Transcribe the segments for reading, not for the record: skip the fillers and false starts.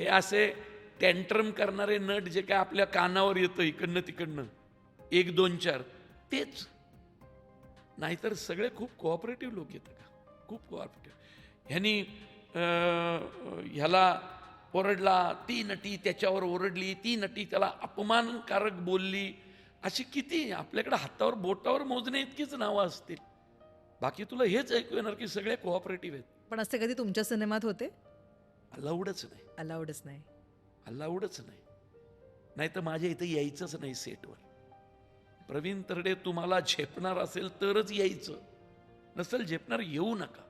हे असे टँट्रम करणारे नट जे काय आपल्या कानावर येतं इकडनं तिकडनं 1 2 4 तेच. नाहीतर सगळे खूप कोऑपरेटिव्ह लोक येतात का, खूप कोऑपरेटिव्ह. ह्यानी ह्याला ओरडला, ती नटी त्याच्यावर ओरडली, ती नटी त्याला अपमानकारक बोलली. अशी किती आपल्याकडे हातावर बोटावर मोजणे इतकीच नावं असतील. बाकी तुला हेच ऐकू येणार की सगळे कोऑपरेटिव्ह आहेत. पण असे कधी तुमच्या सिनेमात होते? अलाउडच नाही, अलाउडच नाही. अलाउडच नाही. नाही तर माझ्या इथं यायचंच नाही सेटवर. प्रवीण तरडे तुम्हाला झेपणार असेल तरच यायचं, नसेल झेपणार येऊ नका.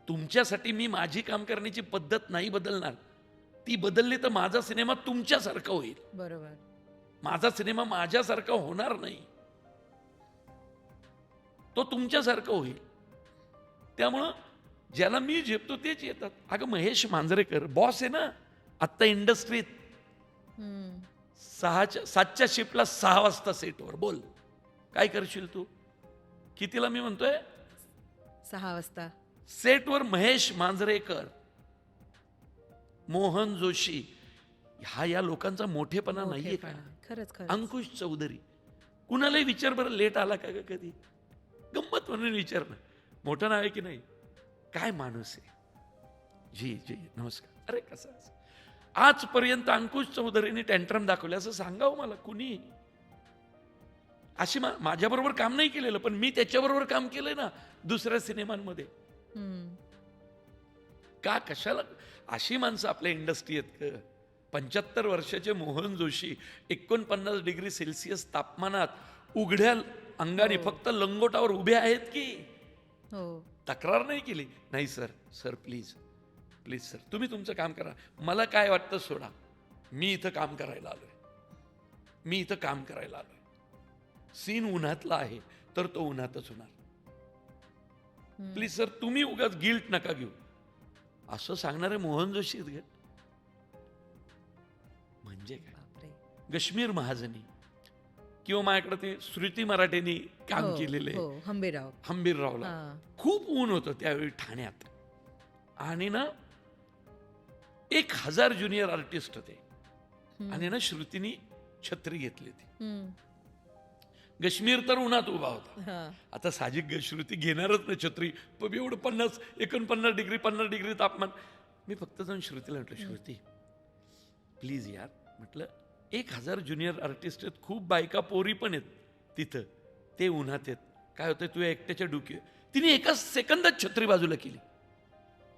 तुमच्यासाठी मी माझी काम करण्याची पद्धत नाही बदलणार. ती बदलली तर माझा सिनेमा तुमच्यासारखा होईल, बरोबर. माझा सिनेमा माझ्यासारखा होणार नाही, तो तुमच्यासारखं होईल. त्यामुळं ज्याला मी झेपतो तेच येतात. अगं महेश मांजरेकर बॉस आहे ना आत्ता इंडस्ट्रीत. 7च्या शिफ्टला 6 वाजता सेटवर. बोल काय करशील तू? कितीला मी म्हणतोय? 6 वाजता. सेटवर महेश मांजरेकर, मोहन जोशी, या लोकांचा मोठेपणा नाहीये का? खरंच खरंच. अंकुश चौधरी. कुणालाही विचार बरं लेट आला का ग कधी? गंमत म्हणून विचार ना. मोठं नाव आहे की नाही? काय माणूस आहे. जी जी नमस्कार. अरे कसं आजपर्यंत अंकुश चौधरीने टँट्रम दाखवले असं सांगावं मला कुणी? अशी माझ्याबरोबर काम नाही केलेलं, पण मी त्याच्याबरोबर काम केलंय ना दुसऱ्या सिनेमांमध्ये. का कशाला अशी माणसं आपल्या इंडस्ट्री आहेत का? 75 वर्षाचे मोहन जोशी 49 डिग्री सेल्सिअस तापमानात उघड्या अंगाने फक्त लंगोटावर उभे आहेत की तक्रार नाही केली? नाही sir, sir please please sir तुम्ही तुमचं काम करा, मला काय वाटतं सोडा, मी इथं काम करायला आलोय, मी इथं काम करायला आलोय. सीन उन्हातला आहे तर तो उन्हातच होणार. प्लीज सर तुम्ही उगाच गिल्ट नका घेऊ, असं सांगणारे मोहन जोशी आहेत. म्हणजे काय? गश्मीर महाजनी किंवा माझ्याकडे ते श्रुती मराठेनी काम केलेलं आहे, हंबीररावला. खूप ऊन होतं त्यावेळी ठाण्यात, आणि ना 1000 ज्युनियर आर्टिस्ट होते, आणि ना श्रुतीनी छत्री घेतली होती. गश्मीर तर उन्हात उभा होता. आता साहजिक श्रुती घेणारच नाही छत्री, पण एवढं 49 डिग्री 50 डिग्री तापमान. मी फक्त जाऊन श्रुतीला म्हटलं, श्रुती प्लीज यार, म्हटलं 1000 ज्युनियर आर्टिस्ट आहेत, खूप बायका पोरी पण आहेत तिथं, ते उन्हात आहेत, काय होतंय तुझ्या एकट्याच्या डोकी. तिने एका सेकंदात छत्री बाजूला केली.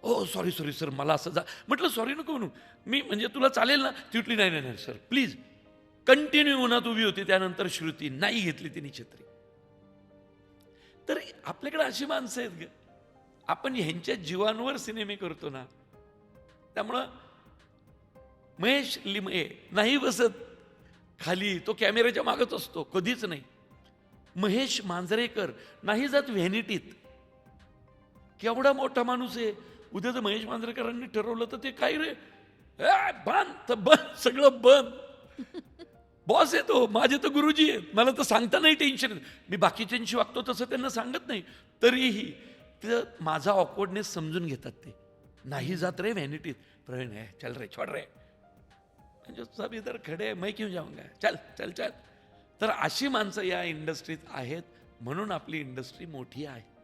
ओ सॉरी सॉरी सर, मला असं जा. म्हटलं सॉरी नको म्हणू, मी म्हणजे तुला चालेल ना? ती म्हटली नाही नाही सर प्लीज. कंटिन्यू उन्हात उभी होती. त्यानंतर श्रुती नाही घेतली तिने छत्री. तर आपल्याकडे अशी माणसं आहेत ग, आपण ह्यांच्या जीवांवर सिनेमे करतो ना. त्यामुळं महेश लिमये नाही बसत खाली, तो कॅमेऱ्याच्या मागच असतो, कधीच नाही. महेश मांजरेकर नाही जात व्हॅनिटीत. केवढा मोठा माणूस आहे. उद्या जर महेश मांजरेकरांनी ठरवलं तर ते काय रे, बंद तर बंद, सगळं बंद. बॉस आहे तो, माझे तर गुरुजी आहेत, मला तर सांगता नाही टेन्शन. मी बाकीच्यांशी वागतो तसं त्यांना सांगत नाही, तरीही ते माझा ऑकवर्डनेस समजून घेतात. ते नाही जात रे व्हॅनिटीत. प्रवीण है चल रे छोड रे, म्हणजे सब इधर खडे मैं क्यों जाऊंगा, चल चल चल. तर अशी माणसं या इंडस्ट्रीत आहेत, म्हणून आपली इंडस्ट्री मोठी आहे.